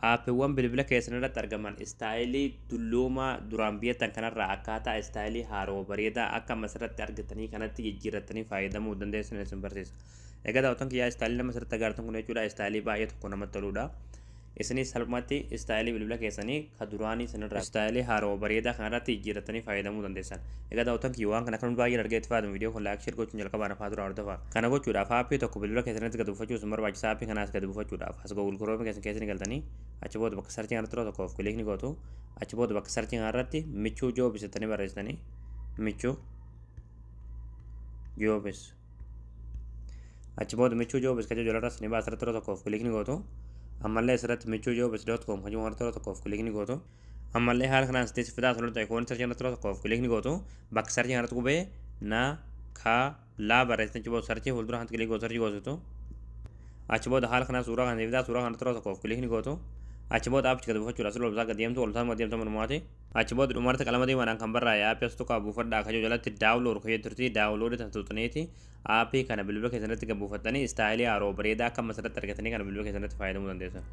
Aappiiwwan bilbila keessan irratti argaman istaayilii dulloomaa duraan biyyattan kanarraa akkaataa istaayilii haaroo bareedaa akka asirratti argatanii kanatti jijjiirratanii fayyadamuu dandeessan isin barsiisa. Egaa daawwattoonni kiyyaa istaayilii nama asirratti agartan kun jechuudha istaayilii baay'ee tokko namatti toludha. Isinis salphumatti istaayilii bilbila keessanii ka duraanii sanirraa istaayilii haaroo bareedaa kanarratti jijjiirratanii fayyadamuu dandeessan. Egaa daawwattoonni kiyyaa waan kana kan baay'ee argaa itti fayyadamu viidiyoo kun laayik sheer gochuun jalqabaan afaa dura hordofaa. Kana gochuudhaaf aappii tokko bilbila keessanitti gad buufachuuf isin barbaachisa. Aappii kanaas gad buufachuudhaaf as Google Chrome keessanii galtanii achi booda bakka sarchii kanatti yeroo tokkoof kilikni gootu achi booda bakka sarchii kanarratti michuu joobis jettanii barreessitanii michuu joobis achi booda michuu joobis kan jedhu irratti ni baasirratti yeroo tokkoof kilikni gootu ammallee asirratti michuu joobis.com kan jedhu yeroo tokkoof kilikni gootu ammallee haala kanaan sitti fidaa tolu ta'e koon sarchii kanatti yeroo tokkoof kilikni gootu bakka sarchii kanatti qubee na ka laa barreessitan achi booda sarchii fuuldura kanatti kilikni gootu sarchii gootu achi booda haala kanaan suuraa kan fidaa suuraa kanatti yeroo tokkoof kilikni gootu achi booda aappii gad buufachuudhaaf sirba bisaa gad deemtu ol deemtu manumaati achi booda dhumarratti qalama diimaadhaan kan barraa'e aappii as tokko buufadhaa kan jalatti daawunlood kan jetturti daawunlood tan tuutaniiti aappii kana bilbila keessanitti gad buufattanii istaayilii haaroo bareedaa akka asirratti argatanii kana bilbila keessanitti fayyadamuu dandeessan.